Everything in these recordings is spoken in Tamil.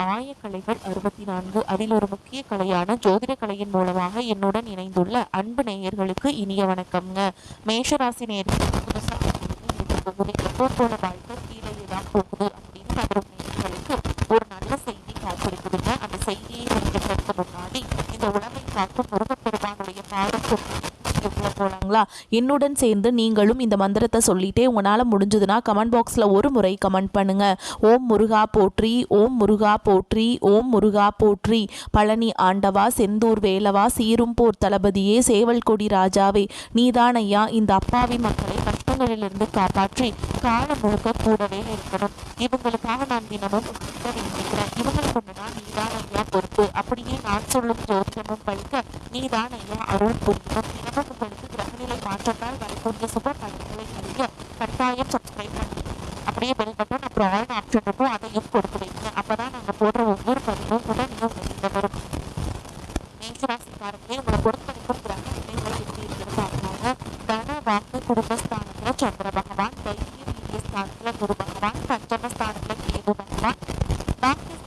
ஆயக்கலைகள் 64 அதில் ஒரு முக்கிய கலையான ஜோதிட கலையின் மூலமாக என்னுடன் இணைந்துள்ள அன்பு நேயர்களுக்கு இனிய வணக்கம்ங்க. மேஷராசி நேயர்களுக்கு புதுசாக எப்போ போல வாழ்க்கை கீழே தான் போகுது அப்படின்னு வரும் நேயர்களுக்கு ஒரு நல்ல செய்தி காத்திருக்குதுங்க. அந்த செய்தியை தெரிஞ்சுக்கிறதுக்கு முன்னாடி இந்த உலகை காக்கும் முருகப்பெருமானுடைய பாடம் போலாங்களா? என்னுடன் சேர்ந்து நீங்களும் இந்த மந்திரத்தை சொல்லிட்டே உங்களால் முடிஞ்சதுன்னா கமெண்ட் பாக்ஸில் ஒரு முறை கமெண்ட் பண்ணுங்க. ஓம் முருகா போற்றி, ஓம் முருகா போற்றி, ஓம் முருகா போற்றி. பழனி ஆண்டவா, செந்தூர் வேலவா, சீரும் போர் தளபதியே, சேவல் கொடி ராஜாவே, நீதான் ஐயா இந்த அப்பாவி மக்களை கஷ்டங்களிலிருந்து காப்பாற்றி காலம் முழுக்க கூடவே இருக்கணும். இவங்களுக்காக நான் தினமும் வேண்டிக்கிறேன். இவங்களை கொண்டுனா நீதான் ஐயா பொறுப்பு. அப்படியே நான் சொல்லும் ஜோதிடமும் பழிக்க நீதான் ஐயா அருள் புரியணும். தினமும் உங்களுக்கு கிரகநிலை மாற்றத்தால் வரக்கூடிய சுப பலன்களை அறிய கட்டாயம் சப்ஸ்கிரைப் பண்ணி அப்படியே பெல் பட்டன் அப்புறம் ஆல் ஆப்ஷன் இருக்கும், அதையும் கொடுத்து வைங்க. அப்பதான் நாங்க போடுற ஒவ்வொரு பதிவும் உடனே வெளியில வரும். மேஷராசிக்காரங்களே, உங்களை பொறுத்த வரைக்கும் கிரக நிலைகளை எப்படி இருக்கிறது பார்க்கலாங்க. தன வாக்கு குடும்பஸ்தானத்துல சந்திர பகவான், தைரிய வீரிய ஸ்தானத்துல குரு பகவான், பஞ்சமஸ்தானத்துல கேது பகவான்,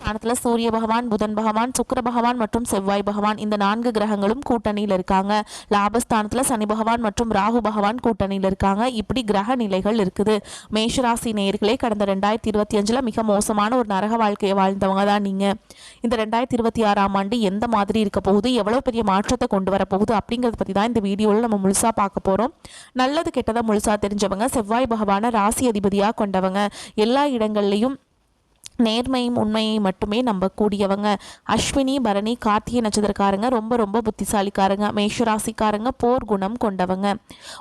ஸ்தானத்துல சூரிய பகவான், புதன் பகவான், சுக்கிர பகவான் மற்றும் செவ்வாய் பகவான் இந்த 4 கிரகங்களும் கூட்டணியில் இருக்காங்க. லாபஸ்தானத்துல சனி பகவான் மற்றும் ராகு பகவான் கூட்டணியில் இருக்காங்க. இப்படி கிரக நிலைகள் இருக்குது. மேஷராசி நேயர்களே, கடந்த 2025 மிக மோசமான ஒரு நரக வாழ்க்கையை வாழ்ந்தவங்க தான் நீங்க. இந்த 2026ஆம் ஆண்டு எந்த மாதிரி இருக்க போகுது, எவ்வளவு பெரிய மாற்றத்தை கொண்டு வர போகுது அப்படிங்கறத பத்தி தான் இந்த வீடியோவில் நம்ம முழுசா பார்க்க போறோம். நல்லது கெட்டதை முழுசா தெரிஞ்சவங்க, செவ்வாய் பகவான ராசி அதிபதியா கொண்டவங்க, எல்லா இடங்கள்லையும் நேர்மையும் உண்மையை மட்டுமே நம்பக்கூடியவங்க. அஸ்வினி பரணி கார்த்திகை நட்சத்திரக்காரங்க ரொம்ப ரொம்ப புத்திசாலிக்காரங்க. மேஷராசிக்காரங்க போர் குணம் கொண்டவங்க.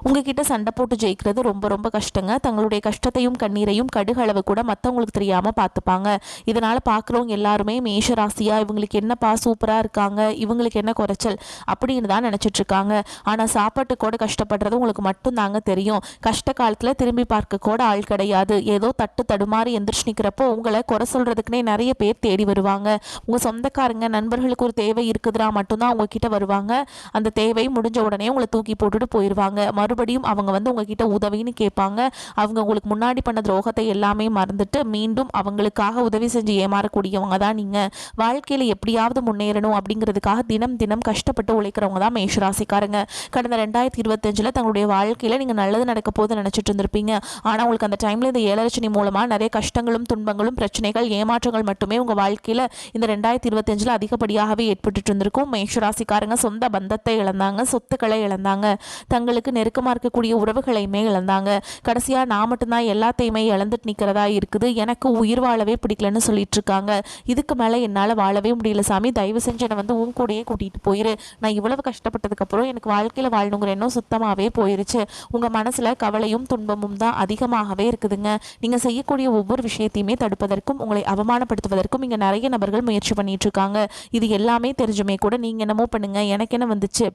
உங்ககிட்ட சண்டை போட்டு ஜெயிக்கிறது ரொம்ப ரொம்ப கஷ்டங்க. தங்களுடைய கஷ்டத்தையும் கண்ணீரையும் கடுகளவு கூட மற்றவங்களுக்கு தெரியாம பார்த்துப்பாங்க. இதனால பார்க்குறவங்க எல்லாருமே மேஷராசியா இவங்களுக்கு என்னப்பா சூப்பரா இருக்காங்க, இவங்களுக்கு என்ன குறைச்சல் அப்படின்னு தான் நினைச்சிட்டு இருக்காங்க. ஆனா சாப்பாட்டு கூட கஷ்டப்படுறது உங்களுக்கு மட்டும் தாங்க தெரியும். கஷ்ட காலத்துல திரும்பி பார்க்க கூட ஆள் கிடையாது. ஏதோ தட்டு தடுமாறி எந்திரிச்சு நிற்கிறப்போ உங்களை குறை சொல்றதுக்குனே நிறைய பேர் தேடி வருவாங்க. உங்க சொந்தக்காரங்க நண்பர்களுக்கு ஒரு தேவை இருக்குதுன்னா மட்டும்தான் உங்ககிட்ட வருவாங்க. அந்த தேவை முடிஞ்ச உடனே உங்களை தூக்கி போட்டுட்டு போயிடுவாங்க. மறுபடியும் அவங்க வந்து உங்ககிட்ட உதவின்னு கேட்பாங்க. அவங்க உங்களுக்கு முன்னாடி பண்ண துரோகத்தை எல்லாமே மறந்துட்டு மீண்டும் அவங்களுக்காக உதவி செஞ்சு ஏமாறக்கூடியவங்க தான் நீங்க. வாழ்க்கையில எப்படியாவது முன்னேறணும் அப்படிங்கிறதுக்காக தினம் தினம் கஷ்டப்பட்டு உழைக்கிறவங்க தான் மேஷராசிக்காரங்க. கடந்த 2025 தங்களுடைய வாழ்க்கையில நீங்க நல்லது நடக்க போது நினைச்சிட்டு இருந்திருப்பீங்க. ஆனா உங்களுக்கு அந்த டைம்ல இந்த 7 லட்சணி மூலமா நிறைய கஷ்டங்களும் துன்பங்களும் பிரச்சனைகள் ஏமாற்றங்கள் மட்டுமே உங்க வாழ்க்கையில இந்த 2025 அதிகப்படியாகவே ஏற்பட்டு இருந்திருக்கும். மேஷராசிக்காரங்க சொந்த பந்தத்தை இழந்தாங்க, சொத்துக்களை இழந்தாங்க, தங்களுக்கு நெருக்கமா இருக்கக்கூடிய உறவுகளையுமே இழந்தாங்க. கடைசியா நான் மட்டும்தான் எல்லாத்தையுமே இழந்துட்டு நிக்கிறதா இருக்குது, எனக்கு உயிர் வாழவே பிடிக்கலன்னு சொல்லிட்டு இருக்காங்க. இதுக்கு மேல என்னால வாழவே முடியல சாமி, தயவு செஞ்சு என்னை வந்து உன் கூடயே கூட்டிட்டு போயிரு. நான் இவ்வளவு கஷ்டப்பட்டதுக்கு அப்புறம் எனக்கு வாழ்க்கையில வாழணுங்கிற எண்ணம் சுத்தமாவே போயிருச்சு. உங்க மனசுல கவலையும் துன்பமும் தான் அதிகமாகவே இருக்குதுங்க. நீங்க செய்யக்கூடிய ஒவ்வொரு விஷயத்தையுமே தடுப்பதற்கும் உங்களை அவமானப்படுத்துவதற்கும் இங்க நிறைய நபர்கள் முயற்சி பண்ணிட்டு இருக்காங்க. இது எல்லாமே தெரிஞ்சுமே கூட நீங்க என்னமோ பண்ணுங்க எனக்கு என்ன வந்துச்சு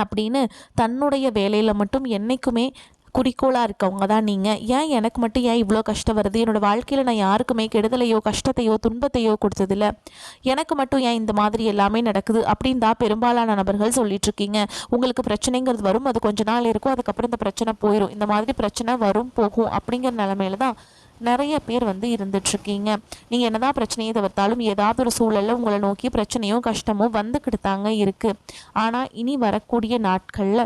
அப்படின்னு தன்னுடைய வேலையில மட்டும் என்னைக்குமே குறிக்கோளாக இருக்கவங்க தான் நீங்கள். ஏன் எனக்கு மட்டும் ஏன் இவ்வளோ கஷ்டம் வருது, என்னோடய வாழ்க்கையில் நான் யாருக்குமே கெடுதலையோ கஷ்டத்தையோ துன்பத்தையோ கொடுத்ததில்ல, எனக்கு மட்டும் ஏன் இந்த மாதிரி எல்லாமே நடக்குது அப்படின்னு தான் பெரும்பாலான நபர்கள் சொல்லிட்டு இருக்கீங்க. உங்களுக்கு பிரச்சனைங்கிறது வரும், அது கொஞ்ச நாள் இருக்கும், அதுக்கப்புறம் இந்த பிரச்சனை போயிடும். இந்த மாதிரி பிரச்சனை வரும் போகும் அப்படிங்கிற நிலைமையில தான் நிறைய பேர் வந்து இருந்துட்டுருக்கீங்க. நீங்கள் என்னதான் பிரச்சனையை தவிர்த்தாலும் ஏதாவது ஒரு சூழலில் உங்களை நோக்கி பிரச்சனையும் கஷ்டமும் வந்துக்கிட்டு தாங்க இருக்குது. ஆனால் இனி வரக்கூடிய நாட்களில்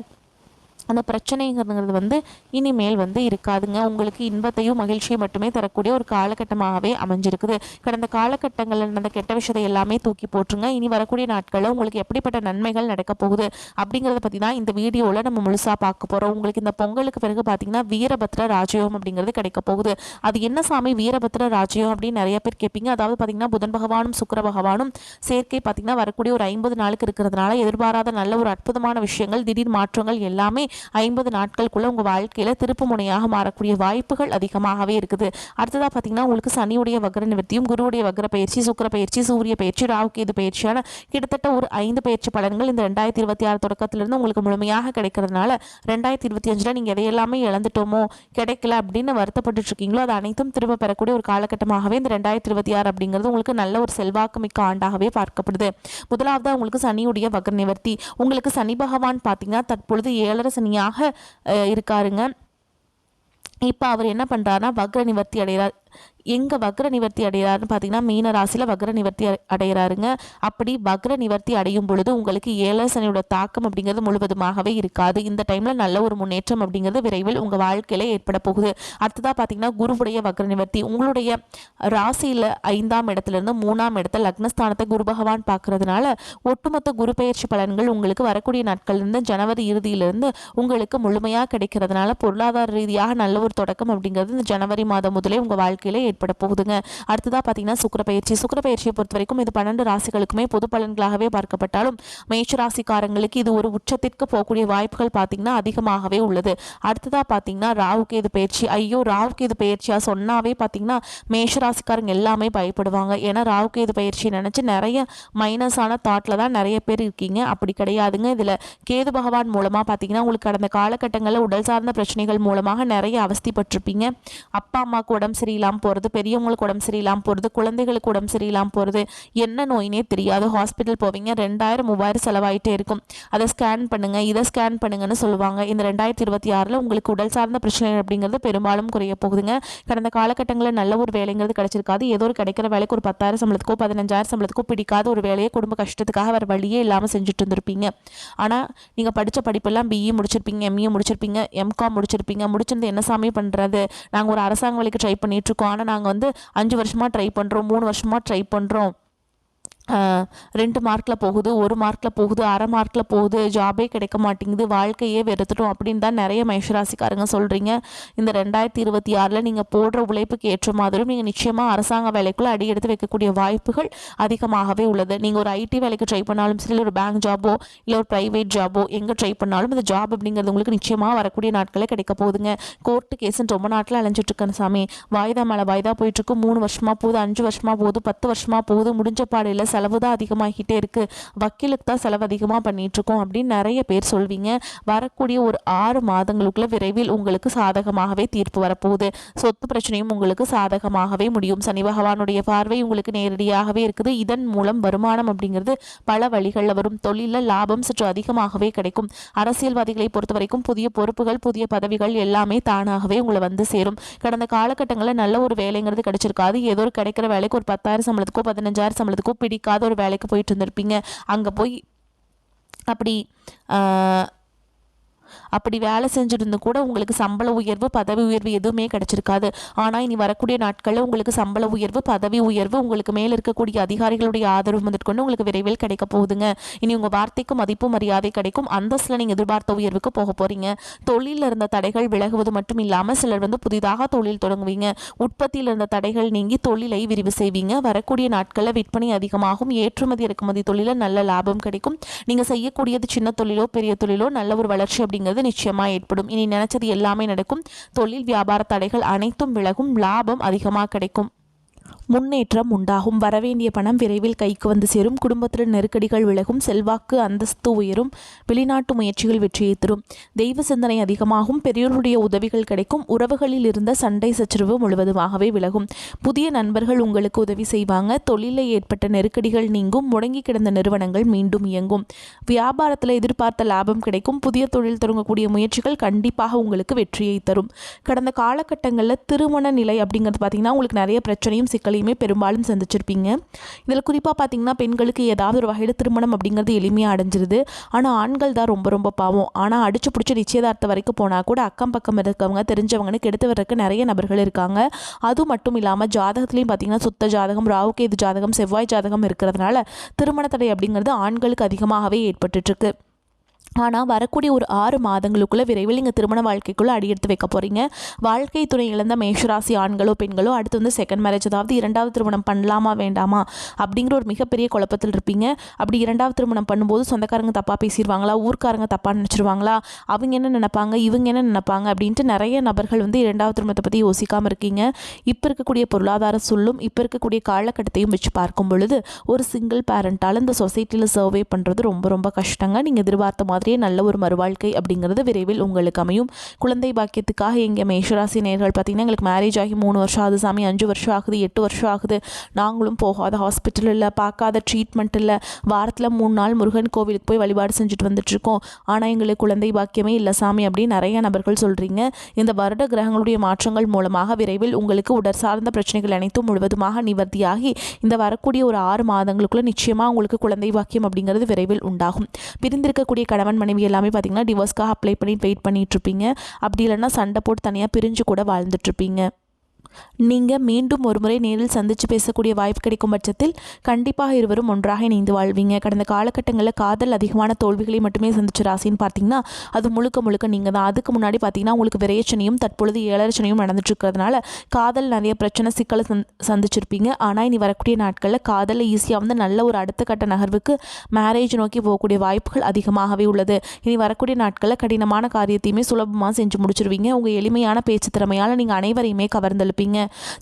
அந்த பிரச்சனைங்கிறது வந்து இனிமேல் வந்து இருக்காதுங்க. உங்களுக்கு இன்பத்தையும் மகிழ்ச்சியை மட்டுமே தரக்கூடிய ஒரு காலகட்டமாகவே அமைஞ்சிருக்குது. கடந்த காலகட்டங்களில் நடந்த கெட்ட விஷயத்தை எல்லாமே தூக்கி போட்டுருங்க. இனி வரக்கூடிய நாட்களில் உங்களுக்கு எப்படிப்பட்ட நன்மைகள் நடக்க போகுது அப்படிங்கிறத பற்றி தான் இந்த வீடியோவில் நம்ம முழுசாக பார்க்க போகிறோம். உங்களுக்கு இந்த பொங்கலுக்கு பிறகு பார்த்தீங்கன்னா வீரபத்ர ராஜயோகம் அப்படிங்கிறது கிடைக்க போகுது. அது என்ன சாமி வீரபத்ர ராஜயோகம் அப்படின்னு நிறைய பேர் கேட்பீங்க. அதாவது பார்த்தீங்கன்னா புதன் பகவானும் சுக்கிர பகவானும் சேர்க்கை பார்த்தீங்கன்னா வரக்கூடிய ஒரு 50 நாளுக்கு இருக்கிறதுனால எதிர்பாராத நல்ல ஒரு அற்புதமான விஷயங்கள் திடீர் மாற்றங்கள் எல்லாமே 50 நாட்களுக்குள்ள உங்க வாழ்க்கையில திருப்பு முனையாக மாறக்கூடிய வாய்ப்புகள் அதிகமாகவே இருக்குது. அடுத்ததா பாத்தீங்கன்னா உங்களுக்கு சனியுடைய வக்ர நிவர்த்தியும் குருவுடைய வக்ர பயிற்சி சுக்கிர பயிற்சி சூரிய பயிற்சி ராகு கேது பயிற்சியான கிட்டத்தட்ட ஒரு 5 பயிற்சி பலன்கள் இந்த 2026 தொடக்கத்திலிருந்து உங்களுக்கு முழுமையாக கிடைக்கிறதுனால 2025 நீங்க எதையெல்லாமே இழந்துட்டோமோ கிடைக்கல அப்படின்னு வருத்தப்பட்டு இருக்கீங்களோ அது அனைத்தும் திரும்ப பெறக்கூடிய ஒரு காலகட்டமாகவே இந்த 2026 அப்படிங்கிறது உங்களுக்கு நல்ல ஒரு செல்வாக்கு மிக்க ஆண்டாகவே பார்க்கப்படுது. முதலாவது உங்களுக்கு சனியுடைய வக்ர நிவர்த்தி. உங்களுக்கு சனி பகவான் பாத்தீங்கன்னா தற்பொழுது 7 சனியாக இருக்காருங்க. இப்போ அவர் என்ன பண்ணுறாருனா வக்ர நிவர்த்தி அடைகிறார். எங்கே வக்ர நிவர்த்தி அடைகிறாருன்னு பார்த்தீங்கன்னா மீன ராசியில் வக்ர நிவர்த்தி அடைகிறாருங்க. அப்படி வக்ர நிவர்த்தி அடையும் பொழுது உங்களுக்கு 7 சனியோட தாக்கம் அப்படிங்கிறது முழுவதுமாகவே இருக்காது. இந்த டைமில் நல்ல ஒரு முன்னேற்றம் அப்படிங்கிறது விரைவில் உங்கள் வாழ்க்கையில் ஏற்பட போகுது. அடுத்ததாக பார்த்தீங்கன்னா குருவுடைய வக்ர நிவர்த்தி உங்களுடைய ராசியில் 5ஆம் இடத்துலேருந்து 3ஆம் இடத்துல லக்னஸ்தானத்தை குரு பகவான் பார்க்கறதுனால ஒட்டுமொத்த குரு பெயர்ச்சி பலன்கள் உங்களுக்கு வரக்கூடிய நாட்கள்லேருந்து ஜனவரி இறுதியிலிருந்து உங்களுக்கு முழுமையாக கிடைக்கிறதுனால பொருளாதார ரீதியாக நல்ல ஒரு தொடக்கம் அப்படிங்கிறது இந்த ஜனவரி மாதம் முதலே உங்கள் வாழ்க்கையில் ஏற்பட போகுதுங்க. அடுத்ததாக பார்த்தீங்கன்னா சுக்கிரப்பெயர்ச்சியை பொறுத்த வரைக்கும் இது 12 ராசிகளுக்குமே பொது பலன்களாகவே பார்க்கப்பட்டாலும் மேஷ ராசிக்காரங்களுக்கு இது ஒரு உச்சத்திற்கு போகக்கூடிய வாய்ப்புகள் பார்த்தீங்கன்னா அதிகமாகவே உள்ளது. அடுத்ததாக பார்த்தீங்கன்னா ராகுகேது பயிற்சி. ஐயோ ராகுகேது பயிற்சியா சொன்னாவே பார்த்தீங்கன்னா மேஷ ராசிக்காரங்க எல்லாமே பயப்படுவாங்க. ஏன்னா ராகுகேது பயிற்சி நினச்சி நிறைய மைனஸான தாட்டில் தான் நிறைய பேர் இருக்கீங்க. அப்படி கிடையாதுங்க. இதில் கேது பகவான் மூலமாக பார்த்தீங்கன்னா உங்களுக்கு கடந்த காலகட்டங்களில் உடல் சார்ந்த பிரச்சனைகள் மூலமாக நிறைய அவஸ்திப்பட்டிருப்பீங்க. அப்பா அம்மாவுக்கு உடம்பு சரியில்லாமல் போகிறது, பெரியவங்களுக்கு உடம்பு சரியில்லாமல் போகிறது, குழந்தைகளுக்கு உடம்பு சரியில்லாமல் போகிறது, என்ன நோயினே தெரியாது. ஹாஸ்பிட்டல் போவீங்க, 2000-3000 செலவாயிட்டே இருக்கும். அதை ஸ்கேன் பண்ணுங்க, இதை ஸ்கேன் பண்ணுங்கன்னு சொல்லுவாங்க. இந்த 2026 உங்களுக்கு உடல் சார்ந்த பிரச்சனை அப்படிங்கிறது பெரும்பாலும் குறைய போகுதுங்க. கடந்த காலகட்டங்களில் நல்ல ஒரு வேலைங்கிறது கிடைச்சிருக்காது. ஏதோ ஒரு கிடைக்கிற வேலைக்கு ஒரு 10,000 சம்பளத்துக்கோ 15,000 சம்பளத்துக்கோ பிடிக்காத ஒரு வேலையை குடும்ப கஷ்டத்துக்காக வேறு வழியே இல்லாமல் செஞ்சுட்டு இருந்திருப்பீங்க. ஆனால் நீங்கள் படித்த படிப்பெல்லாம் பிஇ முடிச்சிருப்பீங்க, எம்இ முடிச்சிருப்பீங்க, எம்காம் முடிச்சிருப்பீங்க. முடிச்சிருந்து என்ன சாமி பண்ணுறது, நாங்கள் ஒரு அரசாங்க வேலைக்கு ட்ரை பண்ணிகிட்ருக்கோம், ஆனால் நாங்கள் 5 வருஷமாக ட்ரை பண்ணுறோம், 3 வருஷமாக ட்ரை பண்ணுறோம், 2 மார்க்கில் போகுது, 1 மார்க்கில் போகுது, அரை மார்க்கில் போகுது, ஜாபே கிடைக்க மாட்டேங்குது, வாழ்க்கையே வெறுத்துட்டோம் அப்படின்னு தான் நிறைய மேஷராசிக்காரங்க சொல்கிறீங்க. இந்த 2026 நீங்கள் போடுற உழைப்புக்கு ஏற்ற மாதிரியும் நீங்கள் நிச்சயமாக அரசாங்க வேலைக்குள்ளே அடி எடுத்து வைக்கக்கூடிய வாய்ப்புகள் அதிகமாகவே உள்ளது. நீங்கள் ஒரு ஐடி வேலைக்கு ட்ரை பண்ணாலும் சரி, ஒரு பேங்க் ஜாபோ இல்லை ஒரு ப்ரைவேட் ஜாபோ எங்கே ட்ரை பண்ணாலும் இந்த ஜாப் அப்படிங்கிறது உங்களுக்கு நிச்சயமாக வரக்கூடிய நாட்களே கிடைக்க போகுதுங்க. கோர்ட்டு கேஸுன்னு ரொம்ப நாட்டில் அலைஞ்சிட்ருக்கேன் சாமி, வாய்தா மேலே வாய்தா போயிட்டுருக்கு, 3 வருஷமாக போகுது, 5 வருஷமாக போகுது, 10 வருஷமாக போகுது, முடிஞ்ச பாடையில் செலவு தான் அதிகமாகிட்டே இருக்குது, வக்கீலுக்கு தான் செலவு அதிகமாக பண்ணிகிட்ருக்கோம் அப்படின்னு நிறைய பேர் சொல்வீங்க. வரக்கூடிய ஒரு 6 மாதங்களுக்குள்ள விரைவில் உங்களுக்கு சாதகமாகவே தீர்ப்பு வரப்போகுது. சொத்து பிரச்சனையும் உங்களுக்கு சாதகமாகவே முடியும். சனி பகவானுடைய பார்வை உங்களுக்கு நேரடியாகவே இருக்குது. இதன் மூலம் வருமானம் அப்படிங்கிறது பல வழிகளில் வரும். தொழிலில் லாபம் சற்று அதிகமாகவே கிடைக்கும். அரசியல்வாதிகளை பொறுத்த வரைக்கும் புதிய பொறுப்புகள், புதிய பதவிகள் எல்லாமே தானாகவே உங்களை வந்து சேரும். கடந்த காலகட்டங்களில் நல்ல ஒரு வேலைங்கிறது கிடைச்சிருக்காது. ஏதோ ஒரு கிடைக்கிற வேலைக்கு ஒரு 10,000 சம்பளத்துக்கோ 15,000 சம்பளத்துக்கோ பிடிக்காத ஒரு வேலைக்கு போயிட்டு இருந்திருப்பீங்க. அங்கே போய் அப்படி வேலை செஞ்சுருந்து கூட உங்களுக்கு சம்பள உயர்வு, பதவி உயர்வு எதுவுமே கிடைச்சிருக்காது. ஆனால் இனி வரக்கூடிய நாட்களில் உங்களுக்கு சம்பள உயர்வு, பதவி உயர்வு, உங்களுக்கு மேலே இருக்கக்கூடிய அதிகாரிகளுடைய ஆதரவு முதற்கொண்டு உங்களுக்கு விரைவில் கிடைக்க போகுதுங்க. இனி உங்கள் வார்த்தைக்கு மதிப்பு மரியாதை கிடைக்கும். அந்தஸ்தில் நீங்கள் எதிர்பார்த்த உயர்வுக்கு போக போகிறீங்க. தொழிலில் இருந்த தடைகள் விலகுவது மட்டும் இல்லாமல் சிலர் புதிதாக தொழில் தொடங்குவீங்க. உற்பத்தியில் இருந்த தடைகள் நீங்கி தொழிலை விரிவு செய்வீங்க. வரக்கூடிய நாட்களில் விற்பனை அதிகமாகும். ஏற்றுமதி இறக்குமதி தொழிலில் நல்ல லாபம் கிடைக்கும். நீங்கள் செய்யக்கூடியது சின்ன தொழிலோ பெரிய தொழிலோ நல்ல ஒரு வளர்ச்சி அப்படிங்கிறது நிச்சயமா ஏற்படும். இனி நினைச்சது எல்லாமே நடக்கும். தொழில் வியாபார தடைகள் அனைத்தும் விலகும். லாபம் அதிகமாக கிடைக்கும். முன்னேற்றம் உண்டாகும். வரவேண்டிய பணம் விரைவில் கைக்கு வந்து சேரும். குடும்பத்தில் நெருக்கடிகள் விலகும். செல்வாக்கு அந்தஸ்து உயரும். வெளிநாட்டு முயற்சிகள் வெற்றியை தரும். தெய்வ சிந்தனை அதிகமாகும். பெரியோருடைய உதவிகள் கிடைக்கும். உறவுகளில் இருந்த சண்டை சச்சரவு முழுவதுமாகவே விலகும். புதிய நண்பர்கள் உங்களுக்கு உதவி செய்வாங்க. தொழிலில் ஏற்பட்ட நெருக்கடிகள் நீங்கும். முடங்கி கிடந்த நிறுவனங்கள் மீண்டும் இயங்கும். வியாபாரத்தில் எதிர்பார்த்த லாபம் கிடைக்கும். புதிய தொழில் தொடங்கக்கூடிய முயற்சிகள் கண்டிப்பாக உங்களுக்கு வெற்றியை தரும். கடந்த காலகட்டங்களில் திருமண நிலை அப்படிங்கிறது பார்த்தீங்கன்னா உங்களுக்கு நிறைய பிரச்சனையும் சிக்கலையுமே பெரும்பாலும் சந்திச்சிருப்பீங்க. இதில் குறிப்பாக பார்த்தீங்கன்னா பெண்களுக்கு ஏதாவது ஒரு வகையில் திருமணம் அப்படிங்கிறது எளிமையாக அடைஞ்சிருது. ஆனால் ஆண்கள் தான் ரொம்ப ரொம்ப பாவம். ஆனால் அடிச்சு பிடிச்சி நிச்சயதார்த்தம் வரைக்கும் போனால் கூட அக்கம் பக்கம் இருக்கவங்க தெரிஞ்சவங்கன்னு கெடுத்து வர்றதுக்கு நிறைய நபர்கள் இருக்காங்க. அது மட்டும் இல்லாமல் ஜாதகத்துலேயும் பார்த்தீங்கன்னா சுத்த ஜாதகம், ராகுகேது ஜாதகம், செவ்வாய் ஜாதகம் இருக்கிறதுனால திருமண தடை அப்படிங்கிறது ஆண்களுக்கு அதிகமாகவே ஏற்பட்டுருக்கு. ஆனால் வரக்கூடிய ஒரு 6 மாதங்களுக்குள்ளே விரைவில் நீங்கள் திருமண வாழ்க்கைக்குள்ளே அடியெடுத்து வைக்க போகிறீங்க. வாழ்க்கை துணை இழந்த மேஷராசி ஆண்களோ பெண்களோ அடுத்து செகண்ட் மேரேஜ், அதாவது 2வது திருமணம் பண்ணலாமா வேண்டாமா அப்படிங்கிற ஒரு மிகப்பெரிய குழப்பத்தில் இருப்பீங்க. அப்படி 2வது திருமணம் பண்ணும்போது சொந்தக்காரங்க தப்பாக பேசிடுவாங்களா, ஊர்க்காரங்க தப்பாக நினச்சிருவாங்களா, அவங்க என்ன நினைப்பாங்க, இவங்க என்ன நினைப்பாங்க அப்படின்ட்டு நிறைய நபர்கள் 2வது திருமணத்தை பற்றி யோசிக்காமல் இருக்கீங்க. இப்போ இருக்கக்கூடிய பொருளாதார சூழலும் இப்போ இருக்கக்கூடிய காலகட்டத்தையும் வச்சு பார்க்கும் பொழுது ஒரு சிங்கிள் பேரண்டால் இந்த சொசைட்டியில் சர்வே பண்ணுறது ரொம்ப ரொம்ப கஷ்டங்க. நீங்கள் எதிர்பார்த்த மாதிரியே நல்ல ஒரு மறுவாழ்க்கை அப்படிங்கிறது விரைவில் உங்களுக்கு அமையும். குழந்தை பாக்கியத்துக்காக எங்கள் மேஷராசி நேயர்கள் பார்த்தீங்கன்னா, எங்களுக்கு மேரேஜ் ஆகி 3 வருஷம் ஆகுது சாமி, 5 வருஷம் ஆகுது, 8 வருஷம் ஆகுது, நாங்களும் போகாத ஹாஸ்பிட்டல் இல்லை, பார்க்காத ட்ரீட்மெண்ட் இல்லை, வாரத்தில் 3 நாள் முருகன் கோவிலுக்கு போய் வழிபாடு செஞ்சுட்டு வந்துட்டுருக்கோம், ஆனால் எங்களுக்கு குழந்தை பாக்கியமே இல்லை சாமி அப்படின்னு நிறைய நபர்கள் சொல்கிறீங்க. இந்த வருட கிரகங்களுடைய மாற்றங்கள் மூலமாக விரைவில் உங்களுக்கு உடற் சார்ந்த பிரச்சனைகள் அனைத்தும் முழுவதுமாக நிவர்த்தியாகி இந்த வரக்கூடிய ஒரு 6 மாதங்களுக்குள்ள நிச்சயமாக உங்களுக்கு குழந்தை பாக்கியம் அப்படிங்கிறது விரைவில் உண்டாகும். பிரிந்திருக்கக்கூடிய கணவன் மனைவி எல்லாமே பார்த்தீங்கன்னா டிவோர்ஸ்க்காக அப்ளை பண்ணி வெயிட் பண்ணிட்டு இருப்பீங்க. அப்படி இல்லைன்னா சண்டை போட்டு தனியாக பிரிஞ்சு கூட வாழ்ந்துட்டுருப்பீங்க. நீங்கள் மீண்டும் ஒரு முறை நேரில் சந்தித்து பேசக்கூடிய வாய்ப்பு கிடைக்கும் பட்சத்தில் கண்டிப்பாக இருவரும் ஒன்றாக இணைந்து வாழ்வீங்க. கடந்த காலகட்டங்களில் காதல் அதிகமான தோல்விகளை மட்டுமே சந்திச்ச ராசின்னு பார்த்தீங்கன்னா அது முழுக்க முழுக்க நீங்கள் தான். அதுக்கு முன்னாடி பார்த்தீங்கன்னா உங்களுக்கு விரையச்சனையும் தற்பொழுது ஏழரச்சனையும் நடந்துட்டு இருக்கிறதுனால காதல் நிறைய பிரச்சனை சிக்கலை சந்திச்சிருப்பீங்க. ஆனால் இனி வரக்கூடிய நாட்களில் காதலில் ஈஸியாக வந்து நல்ல ஒரு அடுத்த கட்ட நகர்வுக்கு மேரேஜ் நோக்கி போகக்கூடிய வாய்ப்புகள் அதிகமாகவே உள்ளது. இனி வரக்கூடிய நாட்களில் கடினமான காரியத்தையுமே சுலபமாக செஞ்சு முடிச்சிருவீங்க. உங்கள் எளிமையான பேச்சு திறமையால் நீங்கள் அனைவரையுமே கவர்ந்தெழுப்பீங்க.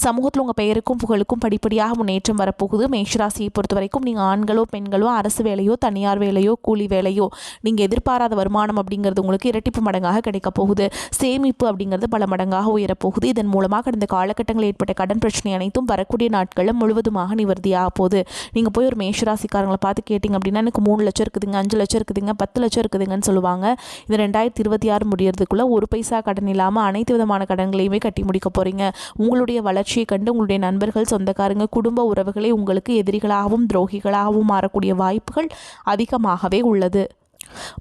சமூகத்தில் உங்கள் பெயருக்கும் புகழுக்கும் படிப்படியாக முன்னேற்றம் வரப்போகுது. மேஷராசியை பொறுத்த வரைக்கும் நீங்கள் ஆண்களோ பெண்களோ அரசு வேலையோ தனியார் வேலையோ கூலி வேலையோ நீங்கள் எதிர்பாராத வருமானம் அப்படிங்கிறது உங்களுக்கு இரட்டிப்பு மடங்காக கிடைக்க போகுது. சேமிப்பு அப்படிங்கிறது பல மடங்காக உயரப்போகுது. இதன் மூலமாக கடந்த காலகட்டங்களில் ஏற்பட்ட கடன் பிரச்சனை அனைத்தும் வரக்கூடிய நாட்களில் முழுவதுமாக நிவர்த்தியாக போகுது. நீங்கள் போய் ஒரு மேஷராசிக்காரங்களை பார்த்து கேட்டிங்க அப்படின்னா எனக்கு 3 லட்சம் இருக்குதுங்க, 5 லட்சம் இருக்குதுங்க, 10 லட்சம் இருக்குதுங்கன்னு சொல்லுவாங்க. இது 2026 முடியறதுக்குள்ள ஒரு பைசா கடன் இல்லாமல் அனைத்து விதமான கடன்களையுமே கட்டி முடிக்க போகிறீங்க. உங்களுடைய வளர்ச்சியை கண்டு உங்களுடைய நண்பர்கள் சொந்தக்காரங்க குடும்ப உறவுகளை உங்களுக்கு எதிரிகளாகவும் துரோகிகளாகவும் மாறக்கூடிய வாய்ப்புகள் அதிகமாகவே உள்ளது.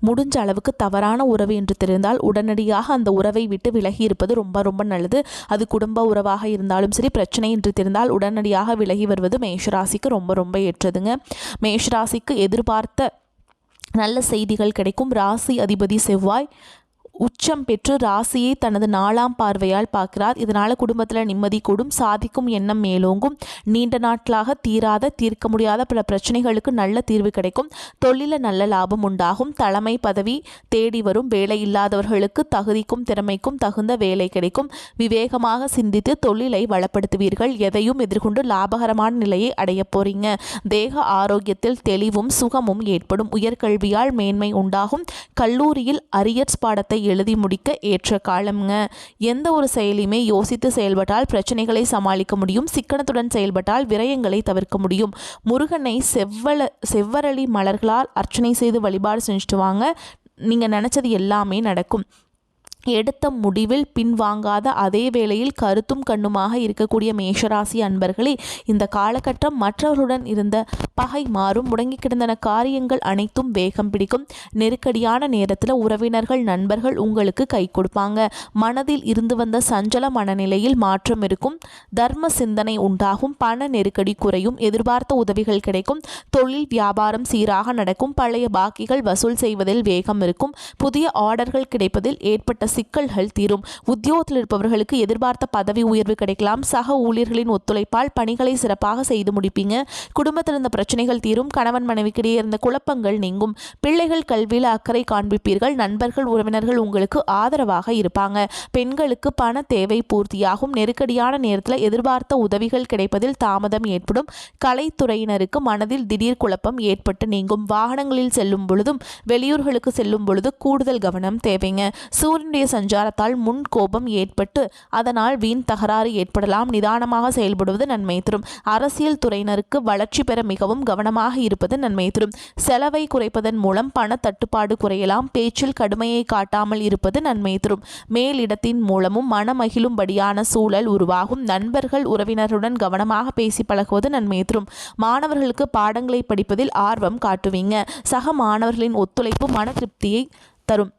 முடிஞ்ச அளவுக்கு தவறான உறவு என்று தெரிந்தால் உடனடியாக அந்த உறவை விட்டு விலகி இருப்பது ரொம்ப ரொம்ப நல்லது. அது குடும்ப உறவாக இருந்தாலும் சரி, பிரச்சனை என்று தெரிந்தால் உடனடியாக விலகி வருவது மேஷராசிக்கு ரொம்ப ரொம்ப ஏற்றதுங்க. மேஷராசிக்கு எதிர்பார்த்த நல்ல செய்திகள் கிடைக்கும். ராசி அதிபதி செவ்வாய் உச்சம் பெற்று ராசியை தனது 4ஆம் பார்வையால் பார்க்கிறார். இதனால் குடும்பத்தில் நிம்மதி கூடும், சாதிக்கும் எண்ணம் மேலோங்கும், நீண்ட நாட்களாக தீர்க்க முடியாத பல பிரச்சனைகளுக்கு நல்ல தீர்வு கிடைக்கும், தொழிலில் நல்ல லாபம் உண்டாகும், தலைமை பதவி தேடி வரும், வேலை இல்லாதவர்களுக்கு தகுதிக்கும் திறமைக்கும் தகுந்த வேலை கிடைக்கும், விவேகமாக சிந்தித்து தொழிலை வளப்படுத்துவீர்கள், எதையும் எதிர்கொண்டு லாபகரமான நிலையை அடைய போறீங்க, தேக ஆரோக்கியத்தில் தெளிவும் சுகமும் ஏற்படும், உயர்கல்வியால் மேன்மை உண்டாகும், கல்லூரியில் அரியர்ஸ் பாடத்தை எழுதி முடிக்க ஏற்ற காலம்ங்க. எந்த ஒரு செயலையுமே யோசித்து செயல்பட்டால் பிரச்சனைகளை சமாளிக்க முடியும். சிக்கனத்துடன் செயல்பட்டால் விரயங்களை தவிர்க்க முடியும். முருகனை செவ்வரளி மலர்களால் அர்ச்சனை செய்து வழிபாடு செஞ்சுட்டு வாங்க. நீங்கள் நினச்சது எல்லாமே நடக்கும். எடுத்த முடிவில் பின்வாங்காத அதே வேளையில் கருத்தும் கண்ணுமாக இருக்கக்கூடிய மேஷராசி அன்பர்களே, இந்த காலகட்டம் மற்றவர்களுடன் இருந்த பகை மாறும். முடங்கி கிடந்தன காரியங்கள் அனைத்தும் வேகம் பிடிக்கும். நெருக்கடியான நேரத்தில் உறவினர்கள் நண்பர்கள் உங்களுக்கு கை கொடுப்பாங்க. மனதில் இருந்து வந்த சஞ்சல மனநிலையில் மாற்றம் இருக்கும். தர்ம சிந்தனை உண்டாகும். பண நெருக்கடி குறையும். எதிர்பார்த்த உதவிகள் கிடைக்கும். தொழில் வியாபாரம் சீராக நடக்கும். பழைய பாக்கிகள் வசூல் செய்வதில் வேகம் இருக்கும். புதிய ஆர்டர்கள் கிடைப்பதில் ஏற்பட்ட சிக்கல்கள் தீரும். உத்தியோகத்தில் இருப்பவர்களுக்கு எதிர்பார்த்த பதவி உயர்வு கிடைக்கலாம். சக ஊழியர்களின் ஒத்துழைப்பால் பணிகளை சிறப்பாக செய்து முடிப்பீங்க. குடும்பத்தில் இருந்த பிரச்சனைகள் தீரும். கணவன் மனைவிக்கிடையே இருந்த குழப்பங்கள் நீங்கும். பிள்ளைகள் கல்வியில் அக்கறை காண்பிப்பீர்கள். நண்பர்கள் உறவினர்கள் உங்களுக்கு ஆதரவாக இருப்பாங்க. பெண்களுக்கு பண தேவை பூர்த்தியாகும். நெருக்கடியான நேரத்தில் எதிர்பார்த்த உதவிகள் கிடைப்பதில் தாமதம் ஏற்படும். கலைத்துறையினருக்கு மனதில் திடீர் குழப்பம் ஏற்பட்டு நீங்கும். வாகனங்களில் செல்லும் பொழுதும் வெளியூர்களுக்கு செல்லும் பொழுது கூடுதல் கவனம் தேவைங்க. சூரியனுடைய சஞ்சாரத்தால் முன் கோபம் ஏற்பட்டு அதனால் வீண் தகராறு ஏற்படலாம். நிதானமாக செயல்படுவது நன்மை தரும். அரசியல் துறையினருக்கு வளர்ச்சி பெற மிகவும் கவனமாக இருப்பது நன்மை தரும். செலவை குறைப்பதன் மூலம் பண தட்டுப்பாடு குறையலாம். பேச்சில் கடுமையை காட்டாமல் இருப்பது நன்மை தரும். மேலிடத்தின் மூலமும் மனமகிழும்படியான சூழல் உருவாகும். நண்பர்கள் உறவினருடன் கவனமாக பேசி பழகுவது நன்மை தரும். மாணவர்களுக்கு பாடங்களை படிப்பதில் ஆர்வம் காட்டுவீங்க. சக மாணவர்களின் ஒத்துழைப்பு மன திருப்தியை தரும்.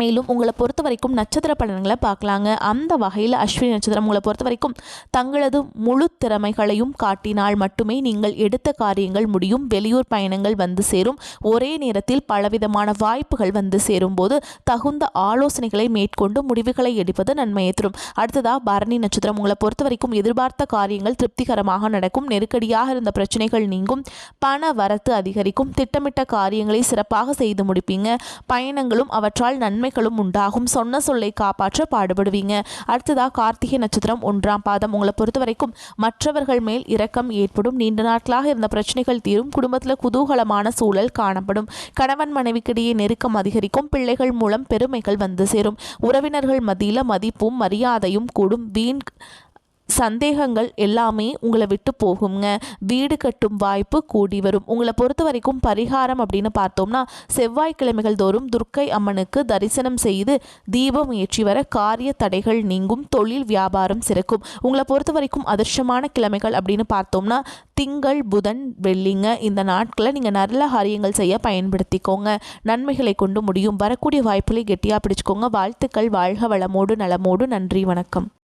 மேலும் உங்களை பொறுத்த வரைக்கும் நட்சத்திர பலன்களை பார்க்கலாங்க. அந்த வகையில் அஸ்வினி நட்சத்திரம் உங்களை பொறுத்த வரைக்கும் தங்களது முழு திறமைகளையும் காட்டினால் மட்டுமே நீங்கள் எடுத்த காரியங்கள் முடியும். வெளியூர் பயணங்கள் வந்து சேரும். ஒரே நேரத்தில் பலவிதமான வாய்ப்புகள் வந்து சேரும் போது தகுந்த ஆலோசனைகளை மேற்கொண்டு முடிவுகளை எடுப்பது நன்மையை தரும். அடுத்ததாக பரணி நட்சத்திரம் உங்களை பொறுத்த வரைக்கும் எதிர்பார்த்த காரியங்கள் திருப்திகரமாக நடக்கும். நெருக்கடியாக இருந்த பிரச்சனைகள் நீங்கும். பண வரத்து அதிகரிக்கும். திட்டமிட்ட காரியங்களை சிறப்பாக செய்து முடிப்பீங்க. பயணங்களும் அவற்றால் நன்மைகளும் உண்டாகும். சொன்ன சொல்லை காப்பாற்ற பாடுபடுவீங்க. அடுத்ததாக கார்த்திகை நட்சத்திரம் 1ஆம் பாதம். உங்களை பொறுத்த வரைக்கும் மற்றவர்கள் மேல் இரக்கம் ஏற்படும். நீண்ட நாட்களாக இருந்த பிரச்சனைகள் தீரும். குடும்பத்தில் குதூகலமான சூழல் காணப்படும். கணவன் மனைவிக்கிடையே நெருக்கம் அதிகரிக்கும். பிள்ளைகள் மூலம் பெருமைகள் வந்து சேரும். உறவினர்கள் மத்தியில் மதிப்பும் மரியாதையும் கூடும். வீண் சந்தேகங்கள் எல்லாமே உங்களை விட்டு போகுங்க. வீடு கட்டும் வாய்ப்பு கூடி வரும். உங்களை பொறுத்த வரைக்கும் பரிகாரம் அப்படின்னு பார்த்தோம்னா, செவ்வாய்க்கிழமைகள் தோறும் துர்க்கை அம்மனுக்கு தரிசனம் செய்து தீபம் ஏற்றி வர காரிய தடைகள் நீங்கும். தொழில் வியாபாரம் சிறக்கும். உங்களை பொறுத்த வரைக்கும் அதிர்ஷ்டமான கிழமைகள் அப்படின்னு பார்த்தோம்னா, திங்கள் புதன் வெள்ளிங்க. இந்த நாட்களை நீங்கள் நல்ல காரியங்கள் செய்ய பயன்படுத்திக்கோங்க. நன்மைகளை கொண்டு முடியும். வரக்கூடிய வாய்ப்புகளை கெட்டியாக பிடிச்சிக்கோங்க. வாழ்த்துக்கள். வாழ்க வளமோடு நலமோடு. நன்றி, வணக்கம்.